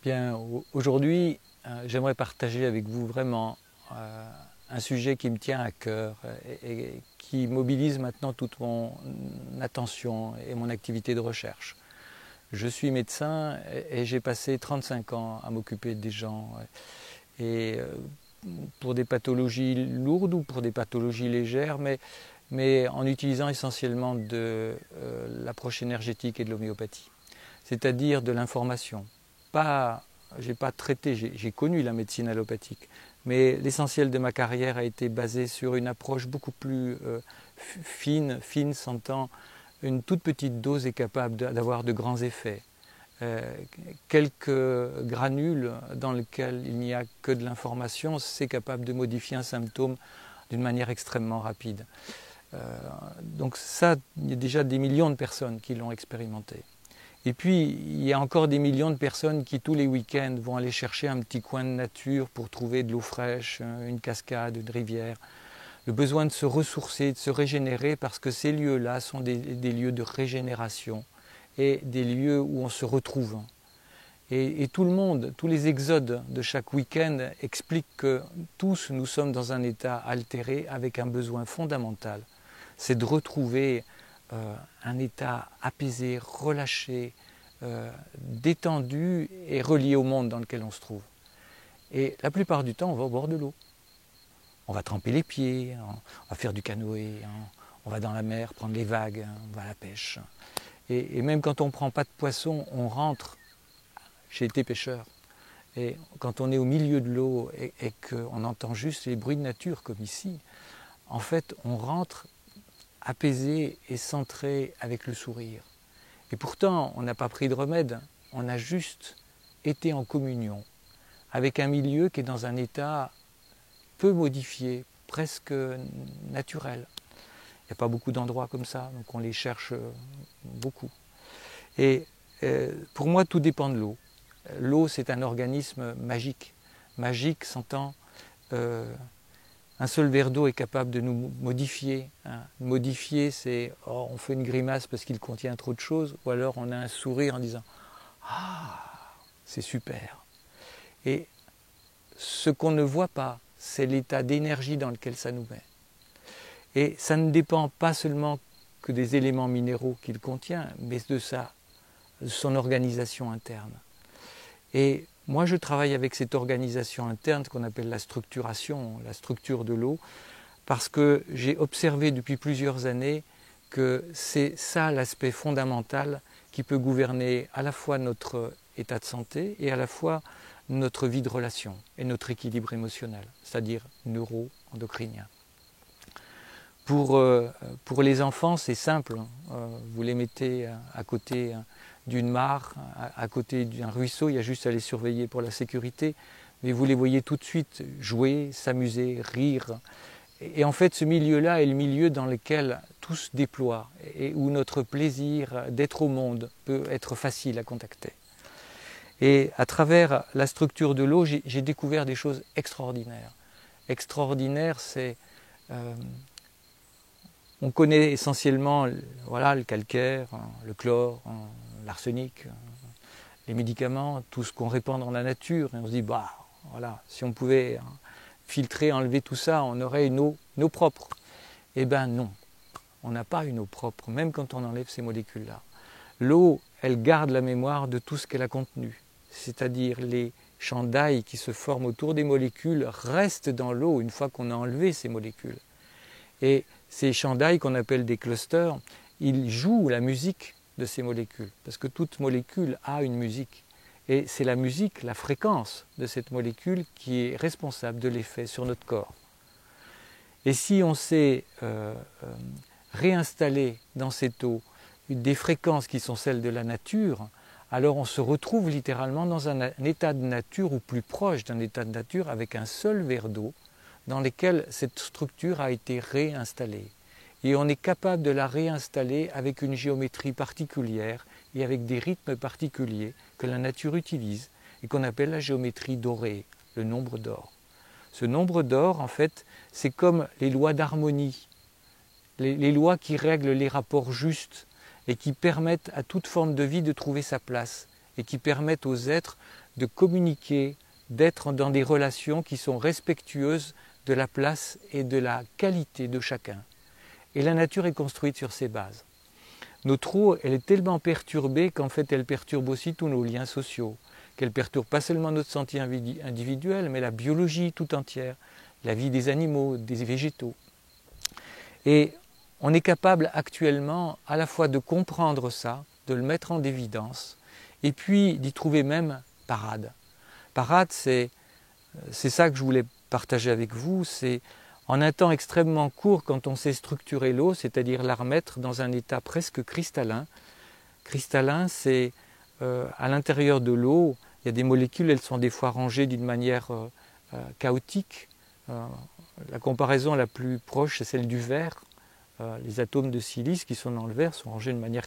Bien, aujourd'hui, j'aimerais partager avec vous vraiment un sujet qui me tient à cœur et qui mobilise maintenant toute mon attention et mon activité de recherche. Je suis médecin et j'ai passé 35 ans à m'occuper des gens et pour des pathologies lourdes ou pour des pathologies légères, mais en utilisant essentiellement de l'approche énergétique et de l'homéopathie, c'est-à-dire de l'information. J'ai pas traité, j'ai connu la médecine allopathique, mais l'essentiel de ma carrière a été basé sur une approche beaucoup plus fine s'entend, une toute petite dose est capable d'avoir de grands effets. Quelques granules dans lesquels il n'y a que de l'information, c'est capable de modifier un symptôme d'une manière extrêmement rapide. Donc ça, il y a déjà des millions de personnes qui l'ont expérimenté. Et puis, il y a encore des millions de personnes qui, tous les week-ends, vont aller chercher un petit coin de nature pour trouver de l'eau fraîche, une cascade, une rivière. Le besoin de se ressourcer, de se régénérer, parce que ces lieux-là sont des lieux de régénération et des lieux où on se retrouve. Et tout le monde, tous les exodes de chaque week-end expliquent que tous nous sommes dans un état altéré avec un besoin fondamental. C'est de retrouver un état apaisé, relâché, détendu et relié au monde dans lequel on se trouve. Et la plupart du temps, on va au bord de l'eau. On va tremper les pieds, on va faire du canoë, on va dans la mer prendre les vagues, on va à la pêche. Et même quand on ne prend pas de poisson, on rentre. J'ai été pêcheur. Et quand on est au milieu de l'eau et qu'on entend juste les bruits de nature comme ici, en fait, on rentre apaisé et centré avec le sourire. Et pourtant, on n'a pas pris de remède, on a juste été en communion avec un milieu qui est dans un état peu modifié, presque naturel. Il n'y a pas beaucoup d'endroits comme ça, donc on les cherche beaucoup. Et pour moi, tout dépend de l'eau. L'eau, c'est un organisme magique. Magique s'entend un seul verre d'eau est capable de nous modifier. Modifier, c'est on fait une grimace parce qu'il contient trop de choses, ou alors on a un sourire en disant « Ah, c'est super ». Et ce qu'on ne voit pas, c'est l'état d'énergie dans lequel ça nous met. Et ça ne dépend pas seulement que des éléments minéraux qu'il contient, mais de son organisation interne. Et moi, je travaille avec cette organisation interne qu'on appelle la structuration, la structure de l'eau, parce que j'ai observé depuis plusieurs années que c'est ça l'aspect fondamental qui peut gouverner à la fois notre état de santé et à la fois notre vie de relation et notre équilibre émotionnel, c'est-à-dire neuro-endocrinien. Pour les enfants, c'est simple. Vous les mettez à côté d'une mare, à côté d'un ruisseau, il y a juste à les surveiller pour la sécurité, mais vous les voyez tout de suite jouer, s'amuser, rire. Et en fait, ce milieu-là est le milieu dans lequel tout se déploie et où notre plaisir d'être au monde peut être facile à contacter. Et à travers la structure de l'eau, j'ai découvert des choses extraordinaires. Extraordinaire, c'est... on connaît essentiellement le calcaire, le chlore, l'arsenic, les médicaments, tout ce qu'on répand dans la nature. Et on se dit, si on pouvait filtrer, enlever tout ça, on aurait une eau propre. Eh bien non, on n'a pas une eau propre, même quand on enlève ces molécules-là. L'eau, elle garde la mémoire de tout ce qu'elle a contenu. C'est-à-dire les chandails qui se forment autour des molécules restent dans l'eau une fois qu'on a enlevé ces molécules. Et ces chandails qu'on appelle des clusters, ils jouent la musique de ces molécules, parce que toute molécule a une musique. Et c'est la musique, la fréquence de cette molécule qui est responsable de l'effet sur notre corps. Et si on sait réinstaller dans cette eau des fréquences qui sont celles de la nature, alors on se retrouve littéralement dans un état de nature ou plus proche d'un état de nature avec un seul verre d'eau dans lequel cette structure a été réinstallée. Et on est capable de la réinstaller avec une géométrie particulière et avec des rythmes particuliers que la nature utilise et qu'on appelle la géométrie dorée, le nombre d'or. Ce nombre d'or, en fait, c'est comme les lois d'harmonie, les lois qui règlent les rapports justes et qui permettent à toute forme de vie de trouver sa place et qui permettent aux êtres de communiquer, d'être dans des relations qui sont respectueuses de la place et de la qualité de chacun. Et la nature est construite sur ces bases. Notre eau, elle est tellement perturbée qu'en fait elle perturbe aussi tous nos liens sociaux, qu'elle perturbe pas seulement notre santé individuelle, mais la biologie tout entière, la vie des animaux, des végétaux. Et on est capable actuellement à la fois de comprendre ça, de le mettre en évidence, et puis d'y trouver même parade. Parade, c'est ça que je voulais partager avec vous, c'est en un temps extrêmement court, quand on sait structurer l'eau, c'est-à-dire la remettre dans un état presque cristallin. Cristallin, c'est à l'intérieur de l'eau, il y a des molécules, elles sont des fois rangées d'une manière chaotique. La comparaison la plus proche, c'est celle du verre. Les atomes de silice qui sont dans le verre sont rangés de manière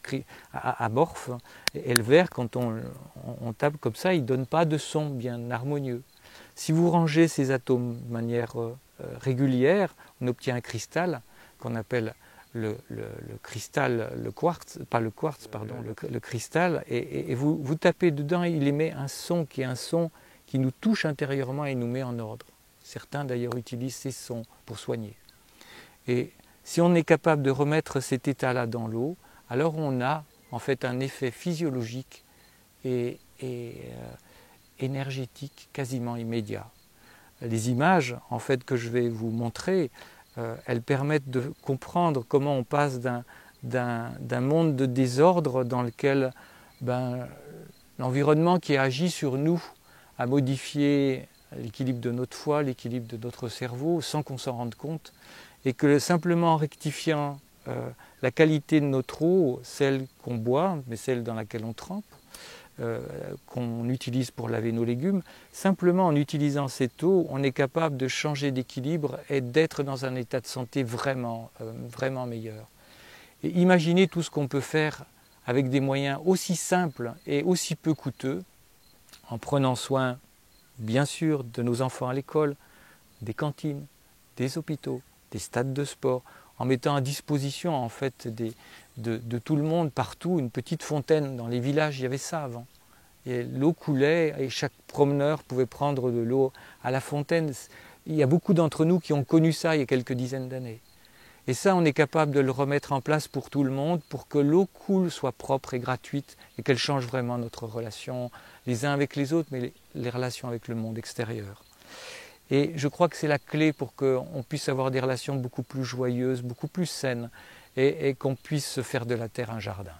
amorphe. Et le verre, quand on tape comme ça, il ne donne pas de son bien harmonieux. Si vous rangez ces atomes de manière régulière, on obtient un cristal qu'on appelle le cristal, le cristal, et vous tapez dedans, il émet un son qui nous touche intérieurement et nous met en ordre. Certains d'ailleurs utilisent ces sons pour soigner. Et si on est capable de remettre cet état-là dans l'eau, alors on a en fait un effet physiologique et énergétique quasiment immédiat. Les images en fait que je vais vous montrer, elles permettent de comprendre comment on passe d'un monde de désordre dans lequel l'environnement qui agit sur nous a modifié l'équilibre de notre foie, l'équilibre de notre cerveau, sans qu'on s'en rende compte, et que simplement en rectifiant la qualité de notre eau, celle qu'on boit, mais celle dans laquelle on trempe, qu'on utilise pour laver nos légumes, simplement en utilisant cette eau, on est capable de changer d'équilibre et d'être dans un état de santé vraiment meilleur. Et imaginez tout ce qu'on peut faire avec des moyens aussi simples et aussi peu coûteux, en prenant soin, bien sûr, de nos enfants à l'école, des cantines, des hôpitaux, des stades de sport, en mettant à disposition en fait de tout le monde, partout, une petite fontaine. Dans les villages, il y avait ça avant. Et l'eau coulait et chaque promeneur pouvait prendre de l'eau à la fontaine. Il y a beaucoup d'entre nous qui ont connu ça il y a quelques dizaines d'années. Et ça, on est capable de le remettre en place pour tout le monde, pour que l'eau coule, soit propre et gratuite, et qu'elle change vraiment notre relation les uns avec les autres, mais les relations avec le monde extérieur. Et je crois que c'est la clé pour qu'on puisse avoir des relations beaucoup plus joyeuses, beaucoup plus saines, et qu'on puisse se faire de la terre un jardin.